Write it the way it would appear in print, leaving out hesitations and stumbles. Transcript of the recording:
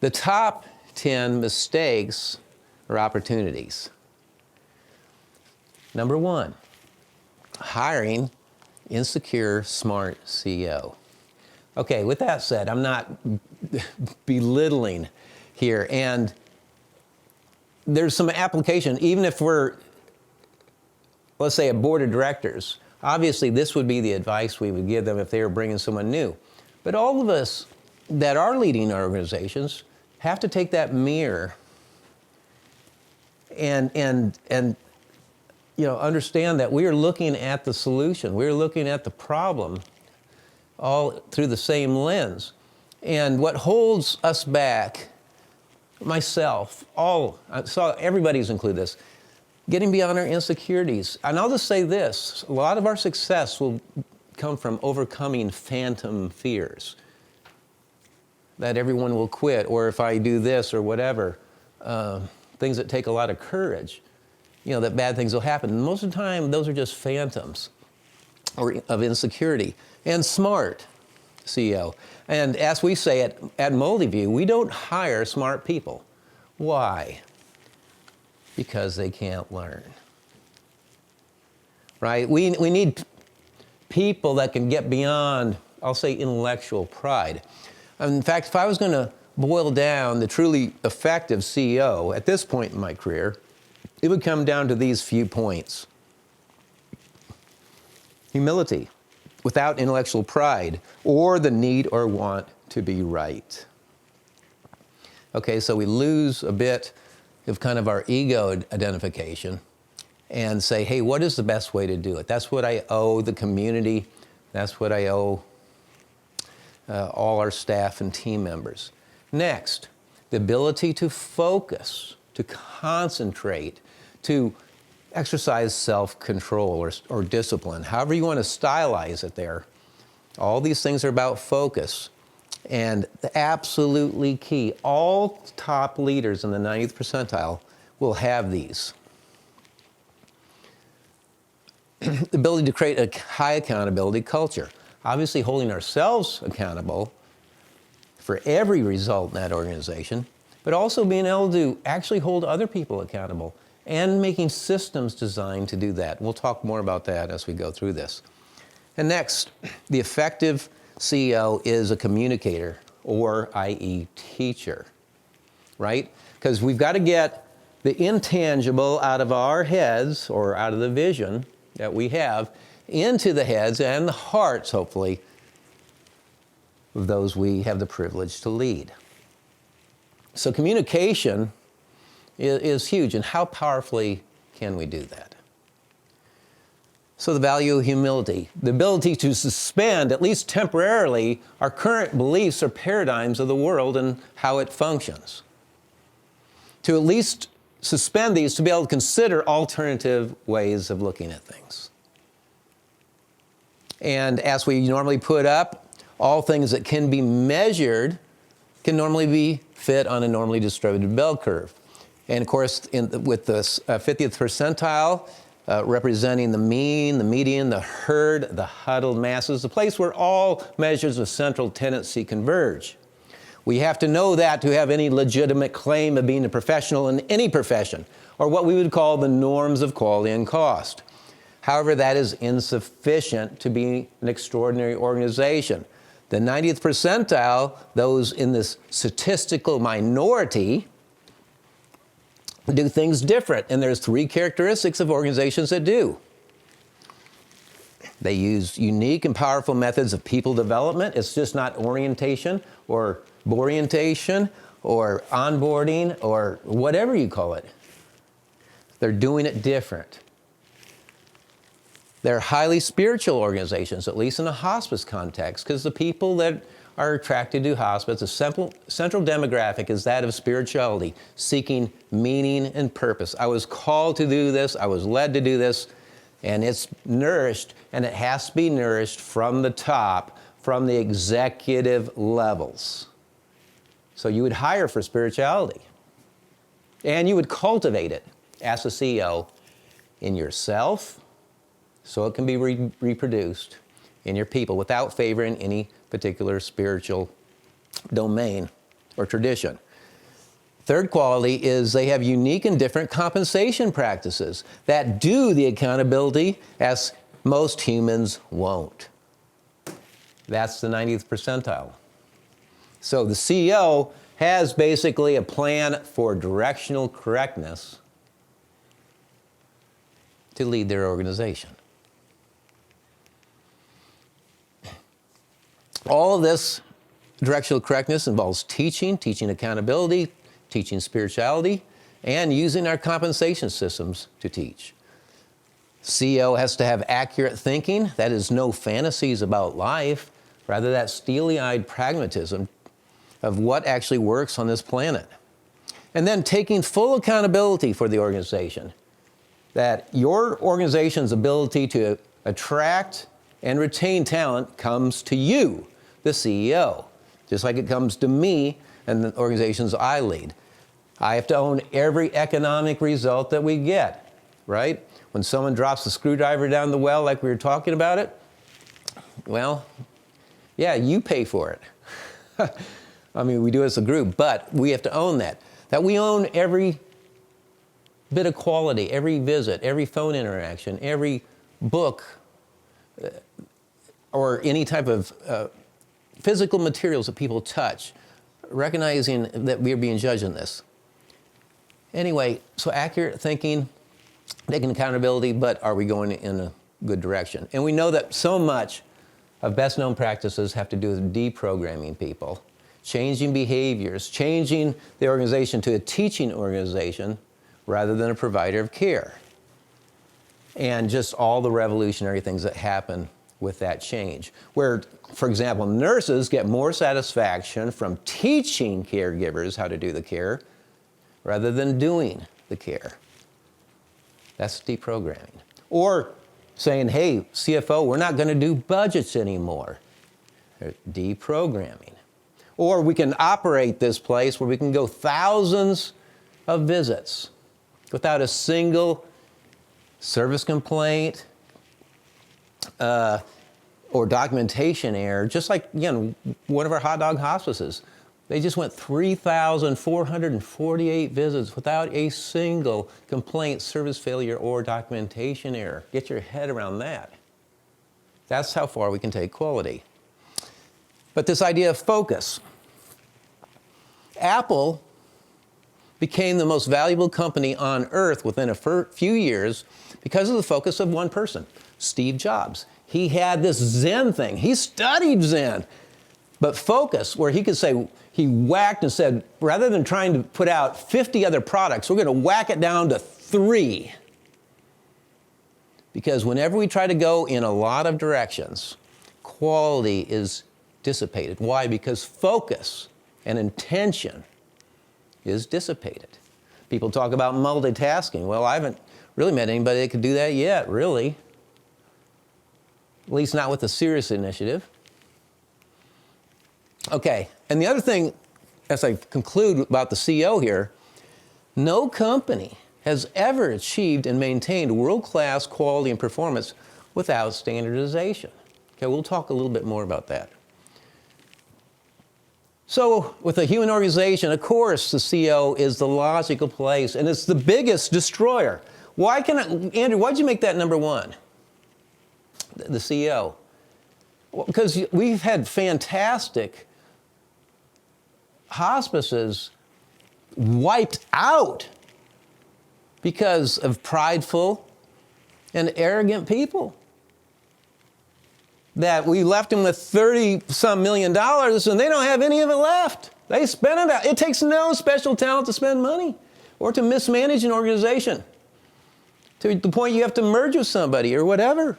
The top 10 mistakes or opportunities. Number 1, hiring insecure, smart CEO. Okay, with that said, I'm not belittling here, and there's some application, even if we're, let's say, a board of directors. Obviously, this would be the advice we would give them if they were bringing someone new. But all of us that are leading our organizations have to take that mirror and understand that we are looking at the solution. We're looking at the problem all through the same lens. And what holds us back, myself, so everybody's included this, getting beyond our insecurities. And I'll just say this, a lot of our success will come from overcoming phantom fears. That everyone will quit, or if I do this or whatever, things that take a lot of courage, that bad things will happen. And most of the time, those are just phantoms of insecurity. And smart CEO. And as we say at MoldyView, we don't hire smart people. Why? Because they can't learn. Right? We need people that can get beyond, I'll say, intellectual pride. In fact, if I was going to boil down the truly effective CEO at this point in my career, it would come down to these few points. Humility, without intellectual pride, or the need or want to be right. Okay, so we lose a bit of kind of our ego identification and say, hey, what is the best way to do it? That's what I owe the community. That's what I owe all our staff and team members. Next, the ability to focus, to concentrate, to exercise self-control or discipline, however you want to stylize it there. All these things are about focus. And absolutely key, all top leaders in the 90th percentile will have these. The ability to create a high accountability culture. Obviously holding ourselves accountable for every result in that organization, but also being able to actually hold other people accountable and making systems designed to do that. We'll talk more about that as we go through this. And next, the effective CEO is a communicator, or i.e. teacher, right? Because we've got to get the intangible out of our heads or out of the vision that we have into the heads and the hearts, hopefully, of those we have the privilege to lead. So communication is huge, and how powerfully can we do that? So the value of humility, the ability to suspend, at least temporarily, our current beliefs or paradigms of the world and how it functions. To at least suspend these to be able to consider alternative ways of looking at things. And as we normally put up, all things that can be measured can normally be fit on a normally distributed bell curve. And of course, with the 50th percentile, representing the mean, the median, the herd, the huddled masses, the place where all measures of central tendency converge. We have to know that to have any legitimate claim of being a professional in any profession, or what we would call the norms of quality and cost. However, that is insufficient to be an extraordinary organization. The 90th percentile, those in this statistical minority, do things different, and there's 3 characteristics of organizations that do. They use unique and powerful methods of people development. It's just not orientation or orientation or onboarding or whatever you call it. They're doing it different. They're highly spiritual organizations, at least in a hospice context, because the people that are attracted to hospice, the central demographic is that of spirituality, seeking meaning and purpose. I was called to do this, I was led to do this, and it's nourished, and it has to be nourished from the top, from the executive levels. So you would hire for spirituality, and you would cultivate it as a CEO in yourself, so it can be reproduced in your people without favoring any particular spiritual domain or tradition. Third quality is they have unique and different compensation practices that do the accountability as most humans won't. That's the 90th percentile. So the CEO has basically a plan for directional correctness to lead their organization. All of this directional correctness involves teaching accountability, teaching spirituality, and using our compensation systems to teach. CEO has to have accurate thinking, that is, no fantasies about life, rather that steely-eyed pragmatism of what actually works on this planet. And then taking full accountability for the organization, that your organization's ability to attract and retain talent comes to you, the CEO, just like it comes to me and the organizations I lead. I have to own every economic result that we get, right? When someone drops a screwdriver down the well like we were talking about it, well, yeah, you pay for it. I mean, we do it as a group, but we have to own that. That we own every bit of quality, every visit, every phone interaction, every book, or any type of physical materials that people touch, recognizing that we're being judged in this. Anyway, so accurate thinking, taking accountability, but are we going in a good direction? And we know that so much of best known practices have to do with deprogramming people, changing behaviors, changing the organization to a teaching organization rather than a provider of care. And just all the revolutionary things that happen with that change. Where, for example, nurses get more satisfaction from teaching caregivers how to do the care rather than doing the care. That's deprogramming. Or saying, hey, CFO, we're not going to do budgets anymore. Deprogramming. Or we can operate this place where we can go thousands of visits without a single service complaint or documentation error, just like, one of our hot dog hospices. They just went 3,448 visits without a single complaint, service failure, or documentation error. Get your head around that. That's how far we can take quality. But this idea of focus. Apple became the most valuable company on earth within a few years because of the focus of one person, Steve Jobs. He had this Zen thing. He studied Zen. But focus, where he could say, he whacked and said, rather than trying to put out 50 other products, we're going to whack it down to 3. Because whenever we try to go in a lot of directions, quality is dissipated. Why? Because focus and intention is dissipated. People talk about multitasking. Well, I haven't really met anybody that could do that yet, really. At least not with a serious initiative. Okay, and the other thing, as I conclude about the CEO here, no company has ever achieved and maintained world-class quality and performance without standardization. Okay, we'll talk a little bit more about that. So with a human organization, of course, the CEO is the logical place, and it's the biggest destroyer. Andrew, why'd you make that number 1? The CEO. Well, because we've had fantastic hospices wiped out because of prideful and arrogant people. That we left them with $30-some million and they don't have any of it left. They spent it out. It takes no special talent to spend money or to mismanage an organization to the point you have to merge with somebody or whatever.